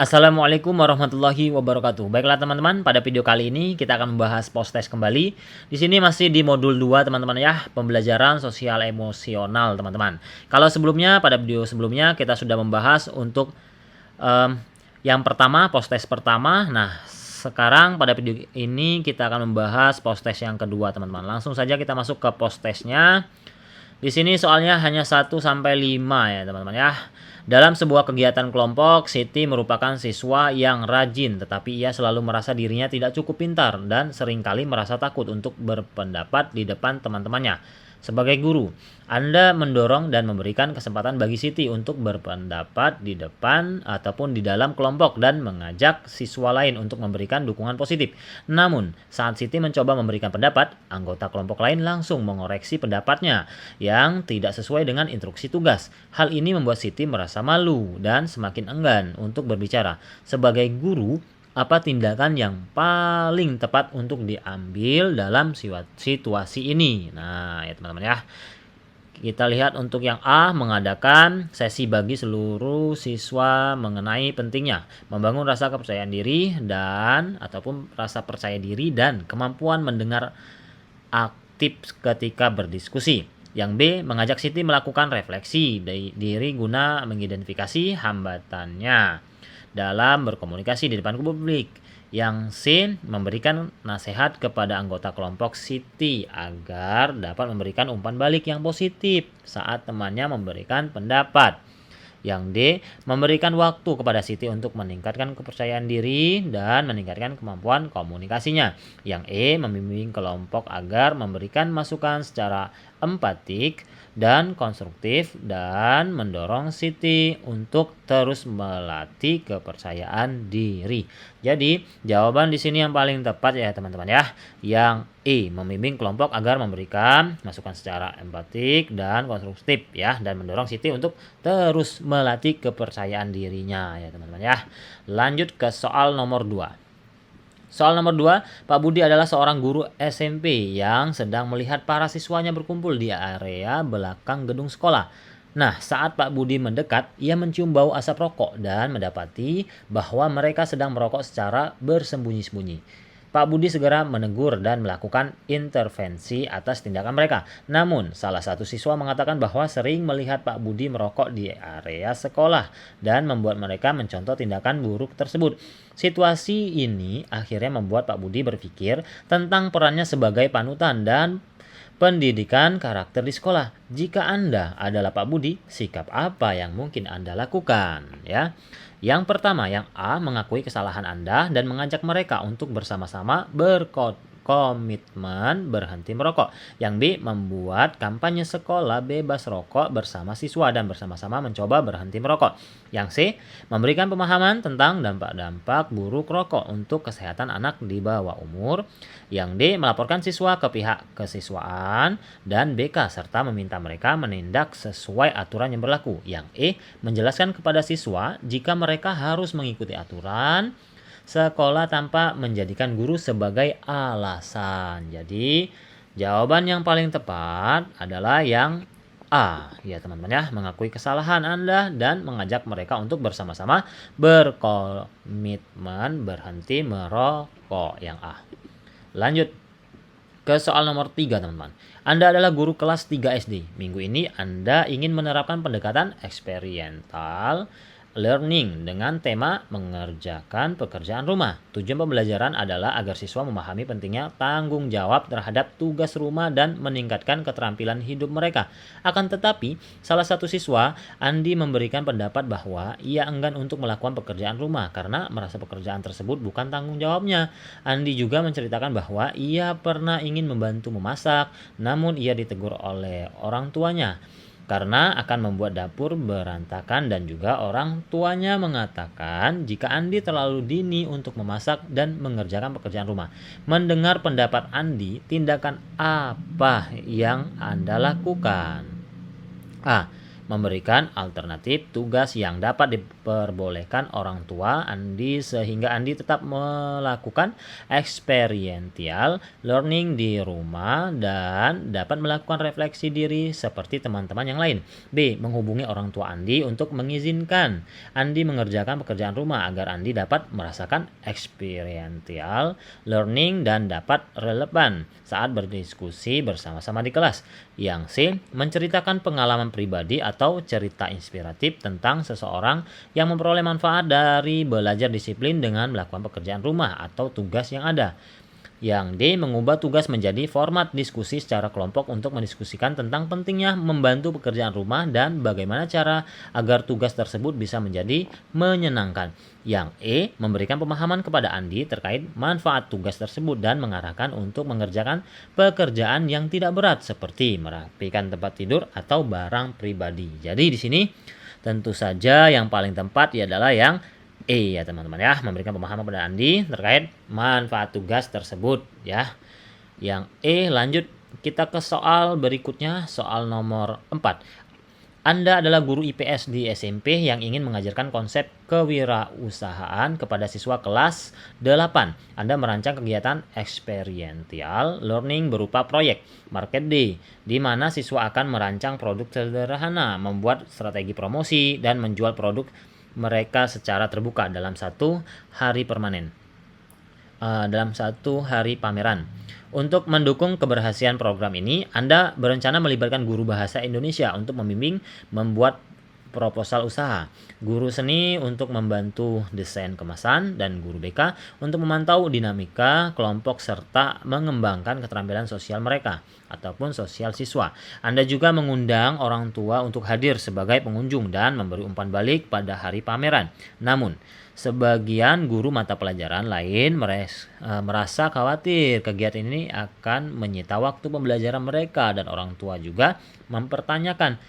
Assalamualaikum warahmatullahi wabarakatuh. Baiklah teman-teman, pada video kali ini kita akan membahas post test kembali. Di sini masih di modul 2 teman-teman ya, pembelajaran sosial emosional teman-teman. Kalau sebelumnya pada video sebelumnya kita sudah membahas untuk yang pertama, post test pertama. Nah, sekarang pada video ini kita akan membahas post test yang kedua teman-teman. Langsung saja kita masuk ke post testnya. Di sini soalnya hanya 1 sampai 5 ya teman-teman ya. Dalam sebuah kegiatan kelompok, Siti merupakan siswa yang rajin, tetapi ia selalu merasa dirinya tidak cukup pintar dan seringkali merasa takut untuk berpendapat di depan teman-temannya. Sebagai guru, Anda mendorong dan memberikan kesempatan bagi Siti untuk berpendapat di depan ataupun di dalam kelompok dan mengajak siswa lain untuk memberikan dukungan positif. Namun, saat Siti mencoba memberikan pendapat, anggota kelompok lain langsung mengoreksi pendapatnya yang tidak sesuai dengan instruksi tugas. Hal ini membuat Siti merasa malu dan semakin enggan untuk berbicara. Sebagai guru, apa tindakan yang paling tepat untuk diambil dalam situasi ini? Nah, ya teman-teman ya. Kita lihat untuk yang A, mengadakan sesi bagi seluruh siswa mengenai pentingnya membangun rasa kepercayaan diri dan ataupun rasa percaya diri dan kemampuan mendengar aktif ketika berdiskusi. Yang B, mengajak Siti melakukan refleksi diri guna mengidentifikasi hambatannya dalam berkomunikasi di depan publik. Yang C, memberikan nasihat kepada anggota kelompok Siti agar dapat memberikan umpan balik yang positif saat temannya memberikan pendapat. Yang D, memberikan waktu kepada Siti untuk meningkatkan kepercayaan diri dan meningkatkan kemampuan komunikasinya. Yang E, membimbing kelompok agar memberikan masukan secara empatik dan konstruktif dan mendorong Siti untuk terus melatih kepercayaan diri. Jadi, jawaban di sini yang paling tepat ya teman-teman ya. Yang E, membimbing kelompok agar memberikan masukan secara empatik dan konstruktif ya dan mendorong Siti untuk terus melatih kepercayaan dirinya ya teman-teman ya. Lanjut ke soal nomor 2. Soal nomor 2, Pak Budi adalah seorang guru SMP yang sedang melihat para siswanya berkumpul di area belakang gedung sekolah. Nah, saat Pak Budi mendekat, ia mencium bau asap rokok dan mendapati bahwa mereka sedang merokok secara bersembunyi-sembunyi. Pak Budi segera menegur dan melakukan intervensi atas tindakan mereka. Namun, salah satu siswa mengatakan bahwa sering melihat Pak Budi merokok di area sekolah dan membuat mereka mencontoh tindakan buruk tersebut. Situasi ini akhirnya membuat Pak Budi berpikir tentang perannya sebagai panutan dan pendidikan karakter di sekolah. Jika Anda adalah Pak Budi, sikap apa yang mungkin Anda lakukan? Ya. Yang pertama, yang A, mengakui kesalahan Anda dan mengajak mereka untuk bersama-sama berkomitmen berhenti merokok. Yang B, membuat kampanye sekolah bebas rokok bersama siswa dan bersama-sama mencoba berhenti merokok. Yang C, memberikan pemahaman tentang dampak-dampak buruk rokok untuk kesehatan anak di bawah umur. Yang D, melaporkan siswa ke pihak kesiswaan dan BK serta meminta mereka menindak sesuai aturan yang berlaku. Yang E, menjelaskan kepada siswa jika mereka harus mengikuti aturan sekolah tanpa menjadikan guru sebagai alasan. Jadi, jawaban yang paling tepat adalah yang A. Ya teman-teman ya, mengakui kesalahan Anda dan mengajak mereka untuk bersama-sama berkomitmen berhenti merokok. Yang A. Lanjut ke soal nomor 3 teman-teman. Anda adalah guru kelas 3 SD. Minggu ini Anda ingin menerapkan pendekatan eksperimental learning dengan tema mengerjakan pekerjaan rumah. Tujuan pembelajaran adalah agar siswa memahami pentingnya tanggung jawab terhadap tugas rumah dan meningkatkan keterampilan hidup mereka. Akan tetapi, salah satu siswa, Andi, memberikan pendapat bahwa ia enggan untuk melakukan pekerjaan rumah karena merasa pekerjaan tersebut bukan tanggung jawabnya. Andi juga menceritakan bahwa ia pernah ingin membantu memasak, namun ia ditegur oleh orang tuanya karena akan membuat dapur berantakan dan juga orang tuanya mengatakan jika Andi terlalu dini untuk memasak dan mengerjakan pekerjaan rumah. Mendengar pendapat Andi, tindakan apa yang Anda lakukan? A. Memberikan alternatif tugas yang dapat memperbolehkan orang tua Andi sehingga Andi tetap melakukan experiential learning di rumah dan dapat melakukan refleksi diri seperti teman-teman yang lain. B. Menghubungi orang tua Andi untuk mengizinkan Andi mengerjakan pekerjaan rumah agar Andi dapat merasakan experiential learning dan dapat relevan saat berdiskusi bersama-sama di kelas. Yang C. Menceritakan pengalaman pribadi atau cerita inspiratif tentang seseorang yang memperoleh manfaat dari belajar disiplin dengan melakukan pekerjaan rumah atau tugas yang ada. Yang D. Mengubah tugas menjadi format diskusi secara kelompok untuk mendiskusikan tentang pentingnya membantu pekerjaan rumah dan bagaimana cara agar tugas tersebut bisa menjadi menyenangkan. Yang E. Memberikan pemahaman kepada Andi terkait manfaat tugas tersebut dan mengarahkan untuk mengerjakan pekerjaan yang tidak berat seperti merapikan tempat tidur atau barang pribadi. Jadi di sini tentu saja yang paling tepat adalah yang ya teman-teman ya, memberikan pemahaman pada Andi terkait manfaat tugas tersebut ya. Yang lanjut kita ke soal berikutnya, soal nomor 4. Anda adalah guru IPS di SMP yang ingin mengajarkan konsep kewirausahaan kepada siswa kelas 8. Anda merancang kegiatan experiential learning berupa proyek Market Day, di mana siswa akan merancang produk sederhana, membuat strategi promosi, dan menjual produk mereka secara terbuka dalam satu hari pameran. Untuk mendukung keberhasilan program ini, Anda berencana melibatkan guru bahasa Indonesia untuk membimbing membuat proposal usaha, guru seni untuk membantu desain kemasan, dan guru BK untuk memantau dinamika kelompok serta mengembangkan keterampilan sosial mereka ataupun sosial siswa. Anda juga mengundang orang tua untuk hadir sebagai pengunjung dan memberi umpan balik pada hari pameran. Namun, sebagian guru mata pelajaran lain merasa khawatir kegiatan ini akan menyita waktu pembelajaran mereka, dan orang tua juga mempertanyakan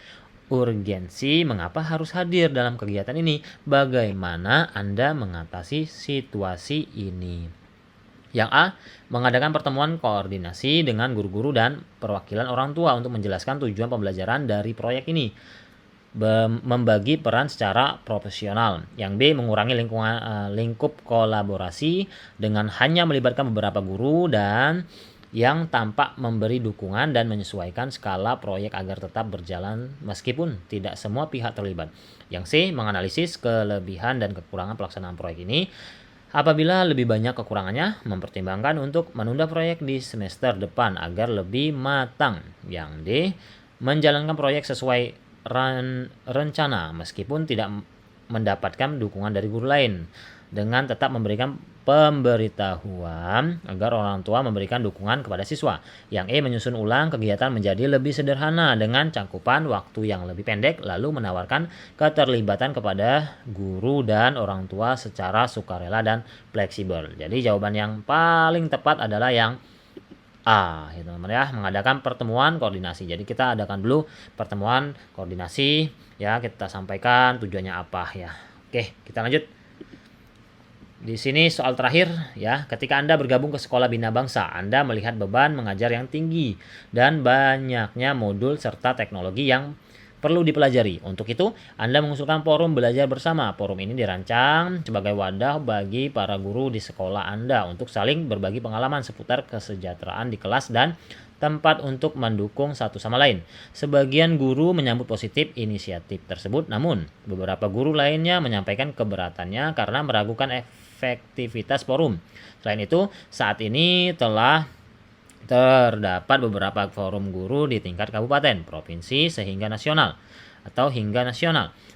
urgensi mengapa harus hadir dalam kegiatan ini. Bagaimana Anda mengatasi situasi ini? Yang A. Mengadakan pertemuan koordinasi dengan guru-guru dan perwakilan orang tua untuk menjelaskan tujuan pembelajaran dari proyek ini. Membagi peran secara profesional. Yang B. Mengurangi lingkup kolaborasi dengan hanya melibatkan beberapa guru dan yang tampak memberi dukungan dan menyesuaikan skala proyek agar tetap berjalan meskipun tidak semua pihak terlibat. Yang C. Menganalisis kelebihan dan kekurangan pelaksanaan proyek ini. Apabila lebih banyak kekurangannya, mempertimbangkan untuk menunda proyek di semester depan agar lebih matang. Yang D. Menjalankan proyek sesuai rencana meskipun tidak mendapatkan dukungan dari guru lain, dengan tetap memberikan pemberitahuan agar orang tua memberikan dukungan kepada siswa. Yang E. Menyusun ulang kegiatan menjadi lebih sederhana dengan cakupan waktu yang lebih pendek, lalu menawarkan keterlibatan kepada guru dan orang tua secara sukarela dan fleksibel. Jadi jawaban yang paling tepat adalah yang A, ya teman-teman ya, mengadakan pertemuan koordinasi. Jadi kita adakan dulu pertemuan koordinasi ya, kita sampaikan tujuannya apa ya. Oke, kita lanjut. Di sini soal terakhir ya, ketika Anda bergabung ke Sekolah Bina Bangsa, Anda melihat beban mengajar yang tinggi dan banyaknya modul serta teknologi yang perlu dipelajari. Untuk itu, Anda mengusulkan forum belajar bersama. Forum ini dirancang sebagai wadah bagi para guru di sekolah Anda untuk saling berbagi pengalaman seputar kesejahteraan di kelas dan tempat untuk mendukung satu sama lain. Sebagian guru menyambut positif inisiatif tersebut, namun beberapa guru lainnya menyampaikan keberatannya karena meragukan efektivitas forum. Selain itu, saat ini telah terdapat beberapa forum guru di tingkat kabupaten, provinsi, hingga nasional.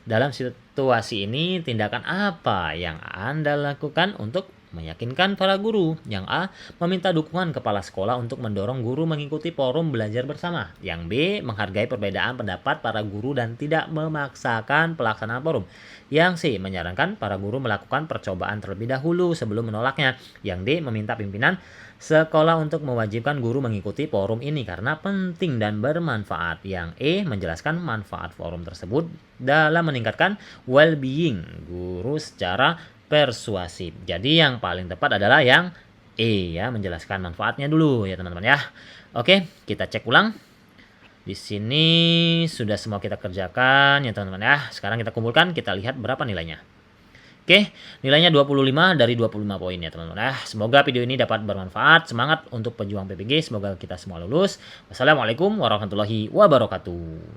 Dalam situasi ini, tindakan apa yang Anda lakukan untuk meyakinkan para guru? Yang A. Meminta dukungan kepala sekolah untuk mendorong guru mengikuti forum belajar bersama. Yang B. Menghargai perbedaan pendapat para guru dan tidak memaksakan pelaksanaan forum. Yang C. Menyarankan para guru melakukan percobaan terlebih dahulu sebelum menolaknya. Yang D. Meminta pimpinan sekolah untuk mewajibkan guru mengikuti forum ini karena penting dan bermanfaat. Yang E. Menjelaskan manfaat forum tersebut dalam meningkatkan well-being guru secara persuasif. Jadi yang paling tepat adalah yang E ya, menjelaskan manfaatnya dulu ya teman-teman ya. Oke, kita cek ulang. Di sini sudah semua kita kerjakan ya teman-teman ya. Sekarang kita kumpulkan, kita lihat berapa nilainya. Oke, nilainya 25 dari 25 poin ya teman-teman. Semoga video ini dapat bermanfaat. Semangat untuk pejuang PPG, semoga kita semua lulus. Wassalamualaikum warahmatullahi wabarakatuh.